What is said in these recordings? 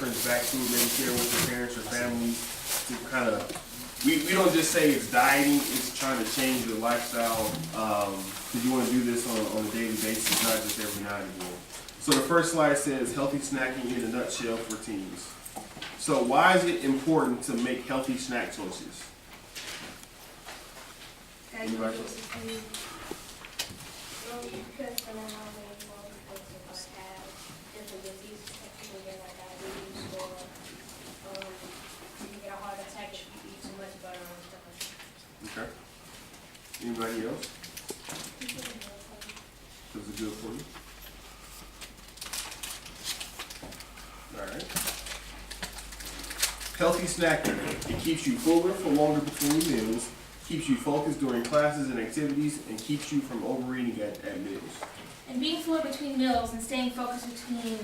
reference back to, maybe share with your parents or family to kind of, we don't just say it's dieting, it's trying to change your lifestyle, because you want to do this on a daily basis, not just every night anymore. So the first slide says healthy snacking in a nutshell for teens. So why is it important to make healthy snack choices? Anybody? Because for my mom and mom, because of us have different diseases that people get like diabetes or you can get a heart attack if you eat too much butter and stuff like that. Okay. Anybody else? Those are good for you. All right. Healthy snacking. It keeps you fuller for longer between meals, keeps you focused during classes and activities, and keeps you from overeating at meals. And being full between meals and staying focused between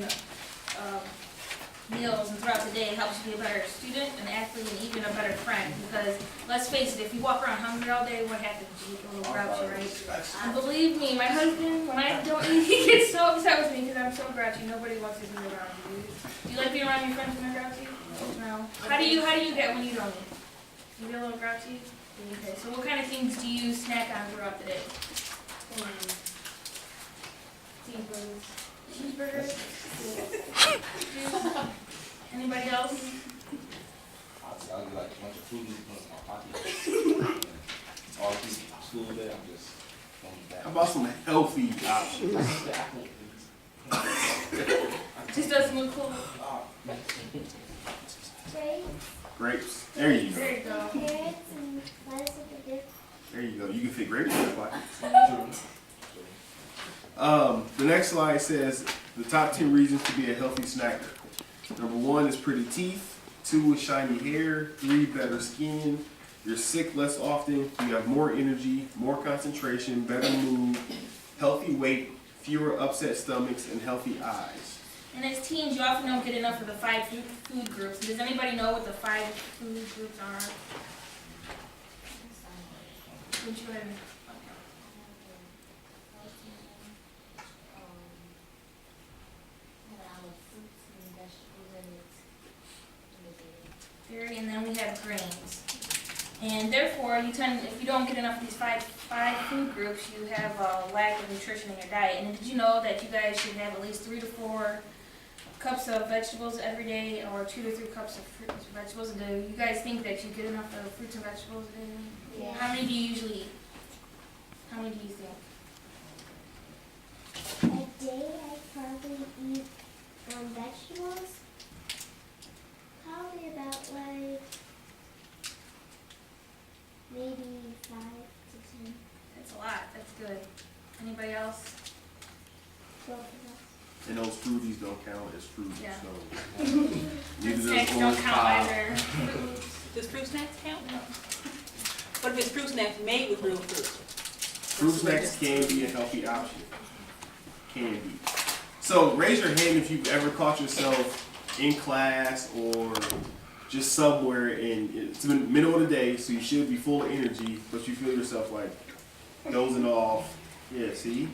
meals and throughout the day helps you be a better student, an athlete, and even a better friend. Because let's face it, if you walk around hungry all day, what happens? You get a little grouchy, right? And believe me, my husband, when I don't eat, he gets so upset with me because I'm so grouchy. Nobody wants to be around you. Do you like being around your friends when they're grouchy? No. How do you get when you don't eat? You get a little grouchy? Okay. So what kind of things do you snack on throughout the day? Cheeseburgers. Anybody else? I'll get like a bunch of food in my pocket. All through school day, I'm just going back. How about some healthy options? Just doesn't look cool. Grapes. There you go. There you go. Carrots and lettuce with the dip. There you go. You can fit grapes in your pocket. The next slide says the top 10 reasons to be a healthy snacker. Number 1 is pretty teeth. 2 is shiny hair. 3, better skin. You're sick less often. You have more energy, more concentration, better mood, healthy weight, fewer upset stomachs, and healthy eyes. And as teens, you often don't get enough of the 5 food groups. Does anybody know what the 5 food groups are? Would you go ahead and- Dairy, and then we have grains. And therefore, if you don't get enough of these five food groups, you have a lack of nutrition in your diet. And did you know that you guys should have at least 3 to 4 cups of vegetables every day, or 2 to 3 cups of fruits and vegetables? And do you guys think that you get enough of fruits and vegetables a day? Yeah. How many do you usually eat? How many do you think? A day I probably eat vegetables. Probably about like maybe 5 to 10. That's a lot. That's good. Anybody else? Both of us. And those fruities don't count as fruit, Yeah. so Fruit neither snacks does don't orange count pie. either. Does fruit snacks count? What if it's fruit snacks made with real fruit? Fruit snacks can be a healthy option. Can be. So raise your hand if you've ever caught yourself in class or just somewhere and it's the middle of the day, so you should be full of energy, but you feel yourself like dozing off. Yeah, see?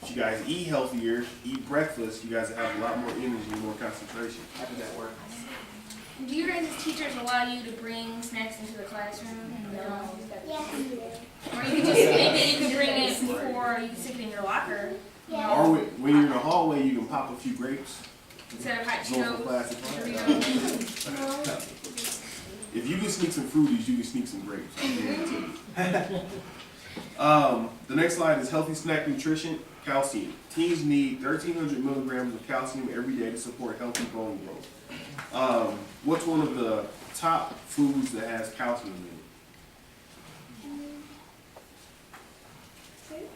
If you guys eat healthier, eat breakfast, you guys have a lot more energy and more concentration. How does that work? Do your guys' teachers allow you to bring snacks into the classroom? No. Yeah. Or you could just, maybe you could bring it before you can stick it in your locker. Yeah. Or when you're in the hallway, you can pop a few grapes. Instead of hot Going from Cheetos. class to class. Doritos. If you can sneak some fruities, you can sneak some grapes. I guarantee you. The next slide is healthy snack nutrition, calcium. Teens need 1,300 milligrams of calcium every day to support healthy bone growth. What's one of the top foods that has calcium in it? Fruit?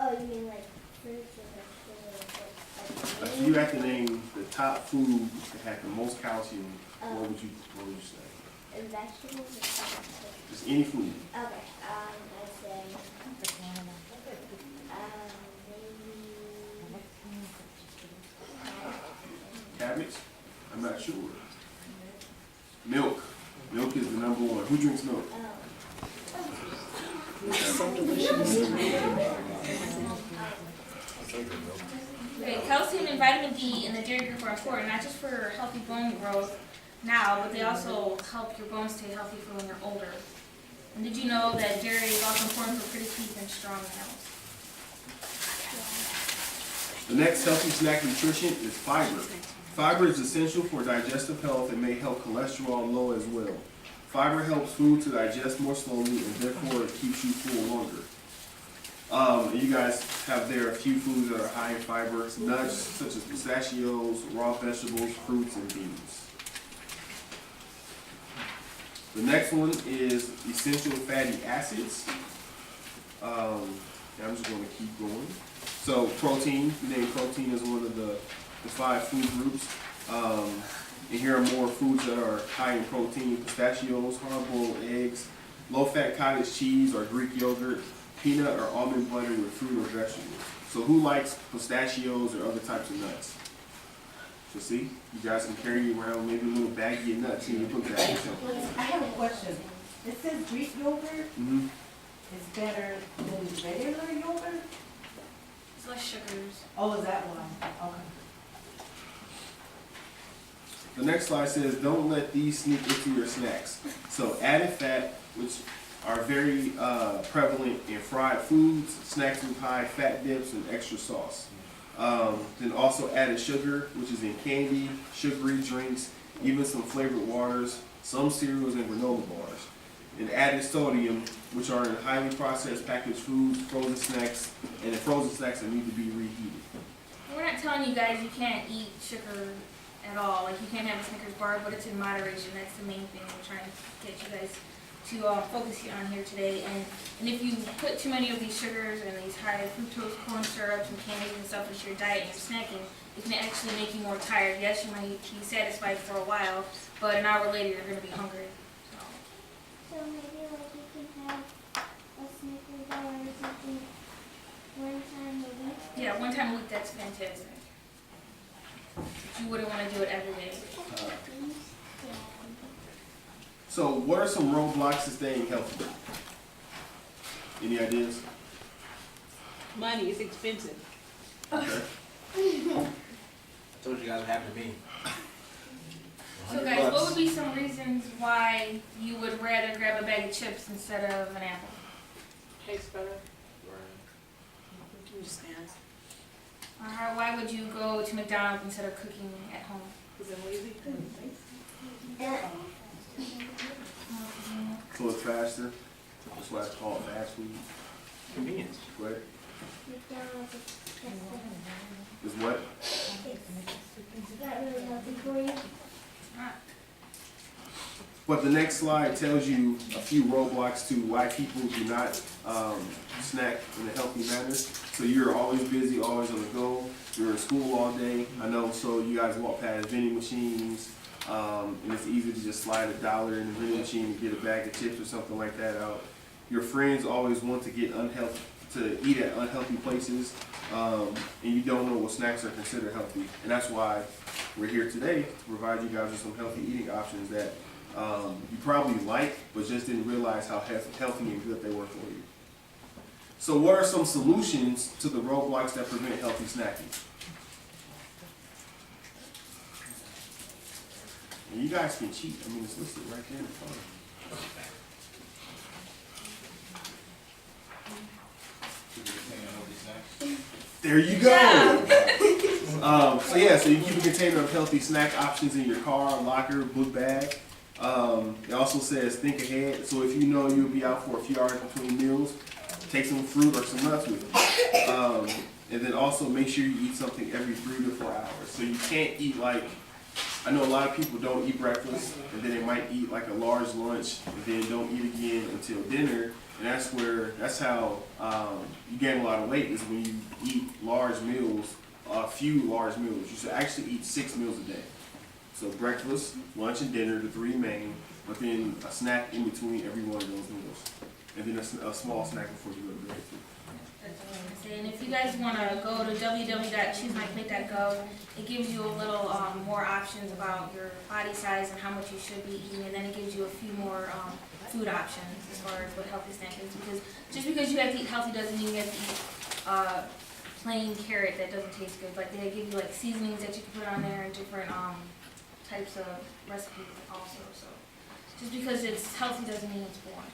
Oh, you mean like fruits or vegetables? If you had to name the top food that had the most calcium, what would you say? And vegetables or something? Just any food. Okay, I'd say, maybe, Cabbage? I'm not sure. Milk. Milk is the number 1. Who drinks milk? Okay, calcium and vitamin D in the dairy group are important, not just for healthy bone growth now, but they also help your bones stay healthy for when you're older. And did you know that dairy is also important for pretty teeth and strong nails? The next healthy snack nutrition is fiber. Fiber is essential for digestive health and may help cholesterol low as well. Fiber helps food to digest more slowly and therefore it keeps you full longer. And you guys have there a few foods that are high in fiber, nuts such as pistachios, raw vegetables, fruits, and beans. The next one is essential fatty acids. I'm just going to keep going. So protein, we named protein as one of the 5 food groups. And here are more foods that are high in protein: pistachios, hard-boiled eggs, low-fat cottage cheese or Greek yogurt, peanut or almond butter with fruit or vegetables. So who likes pistachios or other types of nuts? So see, you guys can carry around maybe a little baggie of nuts in your book bag. I have a question. It says Greek yogurt Mm-hmm. is better than regular yogurt? It's less sugars. Oh, is that why? Okay. The next slide says, don't let these sneak into your snacks. So added fat, which are very prevalent in fried foods, snacks with high fat dips, and extra sauce. Then also added sugar, which is in candy, sugary drinks, even some flavored waters, some cereals, and granola bars. And added sodium, which are in highly processed packaged foods, frozen snacks, and in frozen snacks that need to be reheated. We're not telling you guys you can't eat sugar at all, like you can't have a Snickers bar, but it's in moderation. That's the main thing we're trying to get you guys to focus on here today. And if you put too many of these sugars and these high fructose corn syrups and candies and stuff into your diet and your snacking, it can actually make you more tired. Yes, you might be satisfied for a while, but an hour later you're going to be hungry. So maybe like you can have a Snickers bar or something one time a week? Yeah, one time a week, that's fantastic. You wouldn't want to do it every day. So what are some roadblocks to staying healthy? Any ideas? Money is expensive. Okay. I told you guys it happened to me. So guys, what would be some reasons why you would rather grab a bag of chips instead of an apple? Tastes better. Right. Understands. Or why would you go to McDonald's instead of cooking at home? Is it lazy? So it's faster. That's why it's called fast food. Convenience. Go ahead. McDonald's is expensive. Is what? It's not really healthy for you. But the next slide tells you a few roadblocks to why people do not snack in a healthy manner. So you're always busy, always on the go. You're in school all day. I know, so you guys walk past vending machines, and it's easy to just slide $1 in the vending machine and get a bag of chips or something like that out. Your friends always want to get to eat at unhealthy places, and you don't know what snacks are considered healthy. And that's why we're here today to provide you guys with some healthy eating options that you probably like, but just didn't realize how healthy and good they were for you. So what are some solutions to the roadblocks that prevent healthy snacking? And you guys can cheat. I mean, it's listed right there in front of you. There you go. So you keep a container of healthy snack options in your car, locker, book bag. It also says think ahead. So if you know you'll be out for a few hours between meals, take some fruit or some nuts with you. And then also make sure you eat something every 3 to 4 hours. So you can't eat I know a lot of people don't eat breakfast, and then they might eat like a large lunch, and then don't eat again until dinner. And that's how you gain a lot of weight, is when you eat large meals, a few large meals. You should actually eat 6 meals a day. So breakfast, lunch, and dinner, the 3 main, but then a snack in between every one of those meals. And then a small snack before you go to bed. And if you guys want to go to www.choosemyplate.gov, it gives you a little more options about your body size and how much you should be eating, and then it gives you a few more food options as far as what healthy snack is. Because just because you have to eat healthy doesn't mean you have to eat plain carrot that doesn't taste good. Like they give you like seasonings that you can put on there and different types of recipes also. So just because it's healthy doesn't mean it's boring.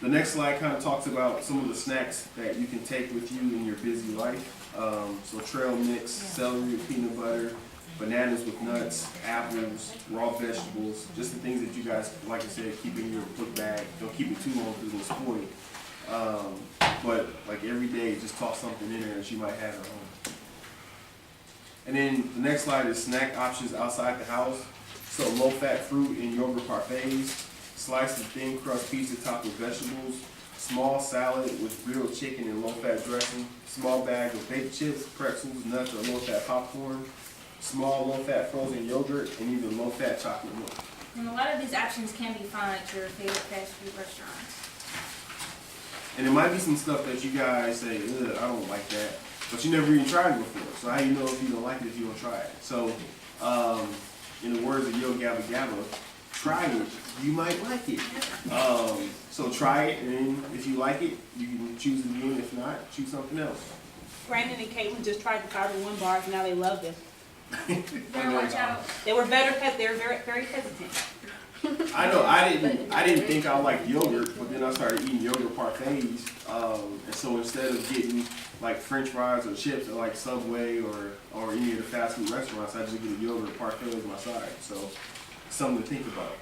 The next slide kind of talks about some of the snacks that you can take with you in your busy life. So trail mix, celery with peanut butter, bananas with nuts, apples, raw vegetables, just the things that you guys, like I said, keep in your book bag. Don't keep it too long because it'll spoil. But like every day, just toss something in there that you might have at home. And then the next slide is snack options outside the house. So low-fat fruit and yogurt parfaits, sliced of thin crust pizza topped with vegetables, small salad with grilled chicken and low-fat dressing, small bag of baked chips, pretzels, nuts, or low-fat popcorn, small low-fat frozen yogurt, and even low-fat chocolate milk. And a lot of these options can be found at your favorite fast food restaurants. And there might be some stuff that you guys say, ugh, I don't like that, but you never even tried it before. So how you know if you don't like it if you don't try it? So, in the words of Yo Gabba Gabba, try it, you might like it. So try it, and then if you like it, you can choose it again. If not, choose something else. Brandon and Caitlin just tried the Fiber One bars, and now they love them. Better watch out. They were they were very hesitant. I know I didn't think I liked yogurt, but then I started eating yogurt parfaits, and so instead of getting like French fries or chips at like Subway or any of the fast food restaurants, I just get a yogurt parfait as my side. So something to think about.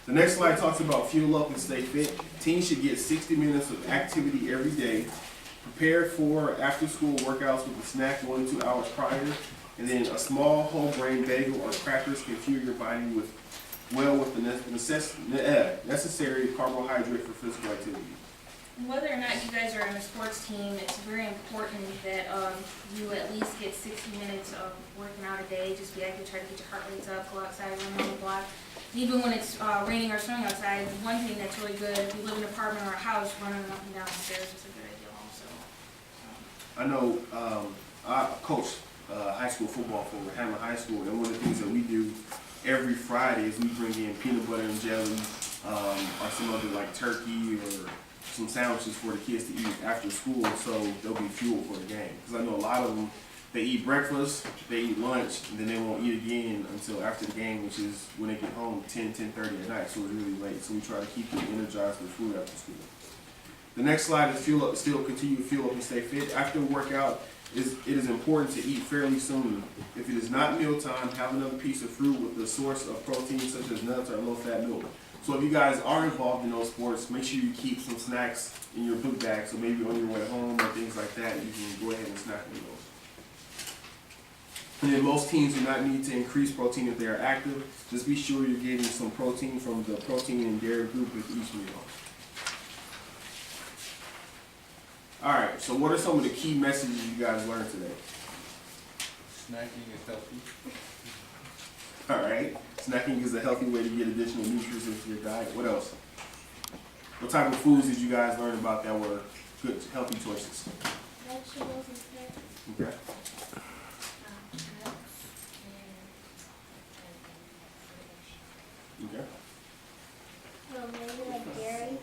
The next slide talks about fuel up and stay fit. Teens should get 60 minutes of activity every day. Prepare for after-school workouts with a snack 1 to 2 hours prior, and then a small whole grain bagel or crackers can fuel your body with the necessary carbohydrate for physical activity. Whether or not you guys are in a sports team, it's very important that you at least get 60 minutes of working out a day. Just be active, try to get your heart rates up, go outside, run on the block. Even when it's raining or snowing outside, one thing that's really good, if you live in an apartment or a house, running up and down the stairs is a good idea also. I know I coach high school football for Hammond High School, and one of the things that we do every Friday is we bring in peanut butter and jelly, or some other like turkey or some sandwiches for the kids to eat after school, so they'll be fuel for the game. Because I know a lot of them, they eat breakfast, they eat lunch, and then they won't eat again until after the game, which is when they get home 10:30 at night, so it's really late. So we try to keep them energized with food after school. The next slide is fuel up, still continue to fuel up and stay fit. After a workout, it is important to eat fairly soon. If it is not mealtime, have another piece of fruit with a source of protein such as nuts or low-fat milk. So if you guys are involved in those sports, make sure you keep some snacks in your book bag, so maybe on your way home or things like that, you can go ahead and snack on those. And then most teams do not need to increase protein if they are active. Just be sure you're getting some protein from the protein and dairy group with each meal. Alright, so what are some of the key messages you guys learned today? Snacking is healthy. Alright, snacking is a healthy way to get additional nutrients into your diet. What else? What type of foods did you guys learn about that were good, healthy choices? Vegetables and fruit. Okay. Okay. Maybe like dairy.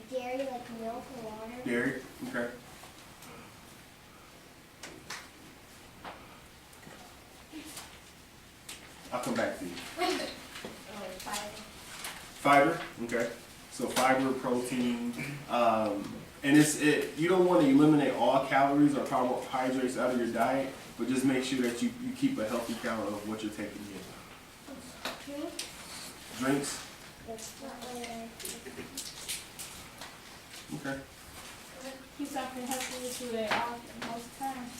Dairy, like milk or water. Dairy? Okay. I'll come back to you. Fiber. Fiber? Okay. So fiber, protein, and you don't want to eliminate all calories or carbohydrates out of your diet, but just make sure that you keep a healthy count of what you're taking in. Drinks? That's not really. Okay. Keep something healthy with you at all most times.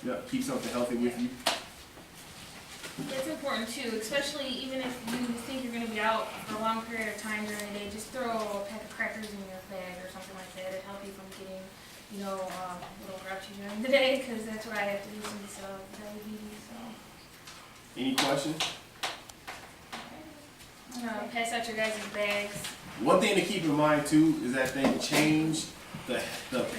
Yeah, keep something healthy with you. It's important too, especially even if you think you're going to be out for a long period of time during the day, just throw a pack of crackers in your bag or something like that. It'll help you from getting, a little grouchy during the day, because that's what I have to do since diabetes. So. Any questions? I'm going to pass out your guys' bags. One thing to keep in mind too is that they changed the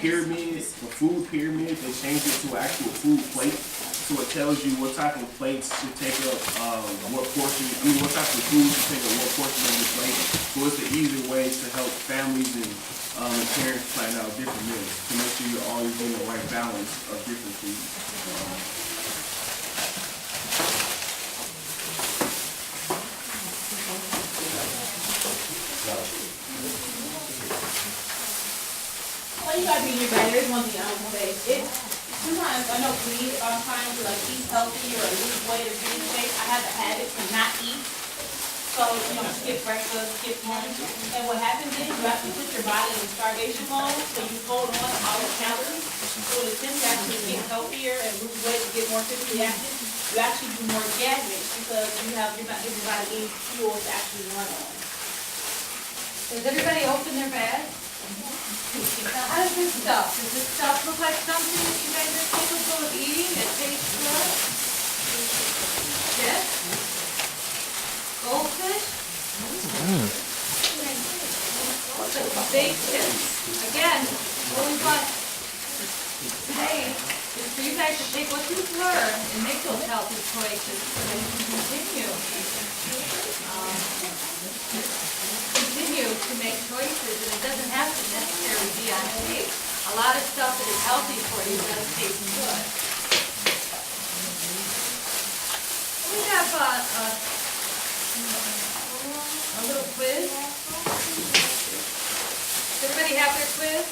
pyramid, the food pyramid. They changed it to an actual food plate, so it tells you what type of plates should take up what portion, what type of food should take up what portion of the plate. So it's the easier ways to help families and parents plan out different meals to make sure you're always getting the right balance of different foods. Well, you gotta be your better. There's one thing I don't say. Sometimes I know for me, if I'm trying to like eat healthy or lose weight or gain shape, I have a habit to not eat. So, skip breakfast, skip lunch. And what happens is you actually put your body in starvation mode, so you hold on to all the calories. So in a sense, you actually get healthier and lose weight and get more physically active. You actually do more damage because you're not giving your body any fuel to actually run on. Does everybody open their bags? Now, how does this stuff? Does this stuff look like something that you guys are capable of eating that tastes good? Yes? Goldfish? Baked chips. Again, what we want today is for you guys to take what you've learned and make those healthy choices so that you can continue to make choices, and it doesn't have to necessarily be on tape. A lot of stuff that is healthy for you does taste good. We have a little quiz. Does everybody have their quiz?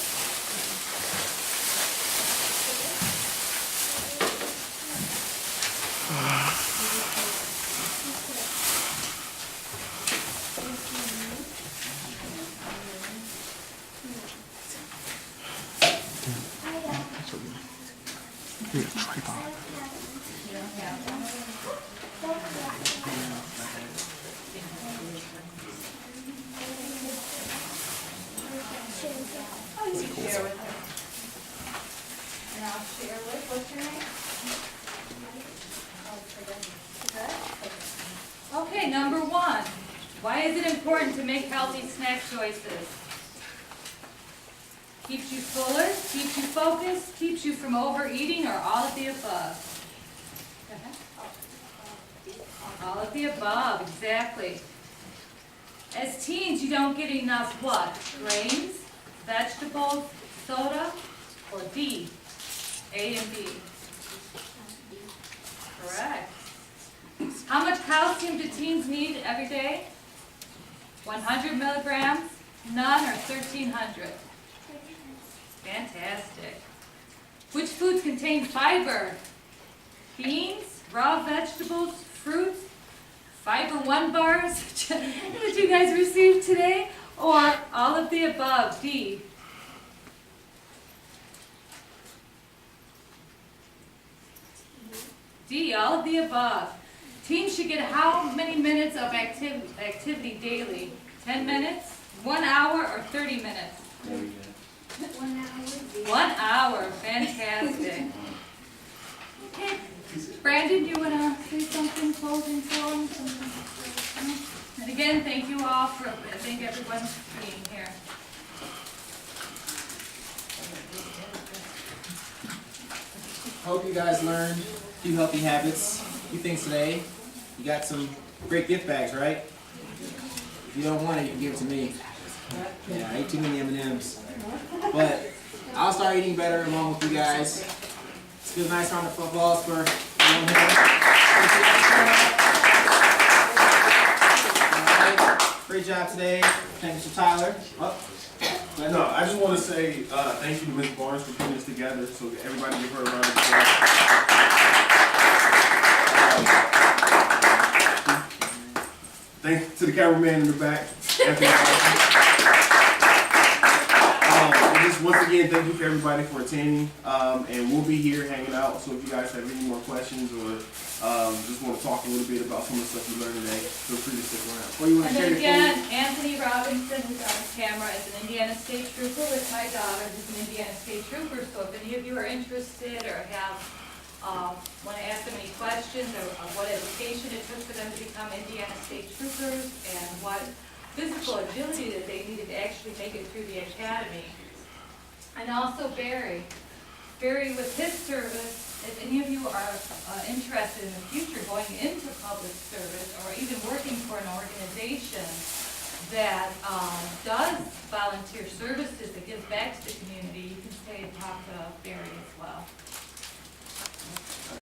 Share with her. And I'll share with, what's your name? Okay, number 1. Why is it important to make healthy snack choices? Keeps you fuller, keeps you focused, keeps you from overeating, or all of the above? All of the above, exactly. As teens, you don't get enough what? Grains, vegetables, soda, or D? A and B. Correct. How much calcium do teens need every day? 100 milligrams, none, or 1,300? Fantastic. Which foods contain fiber? Beans, raw vegetables, fruits, Fiber One bars that you guys received today, or all of the above, D? D, all of the above. Teens should get how many minutes of activity daily? 10 minutes, 1 hour, or 30 minutes? 1 hour. 1 hour, fantastic. Okay, Brandon, do you want to say something, closing for him? And again, thank you all thank everyone for being here. Hope you guys learned a few healthy habits, a few things today. You got some great gift bags, right? If you don't want it, you can give it to me. Yeah, I ate too many M&Ms. But I'll start eating better along with you guys. Let's give a nice round of applause for everyone here. Alright, great job today. Thank you, Mr. Tyler. No, I just want to say thank you to Ms. Barnes for putting this together, so everybody give her a round of applause. Thanks to the cameraman in the back. And just once again, thank you for everybody for attending, and we'll be here hanging out, so if you guys have any more questions or just want to talk a little bit about some of the stuff you learned today, feel free to stick around. Or you want to And share then your again, food? Anthony Robinson, who's on camera, is an Indiana State Trooper with my daughter, who's an Indiana State Trooper. So if any of you are interested or have want to ask them any questions or what education it took for them to become Indiana State Troopers and what physical agility that they needed to actually make it through the academy. And also Barry with his service if any of you are interested in the future going into public service or even working for an organization that does volunteer services, that gives back to the community, you can stay and talk to Barry as well.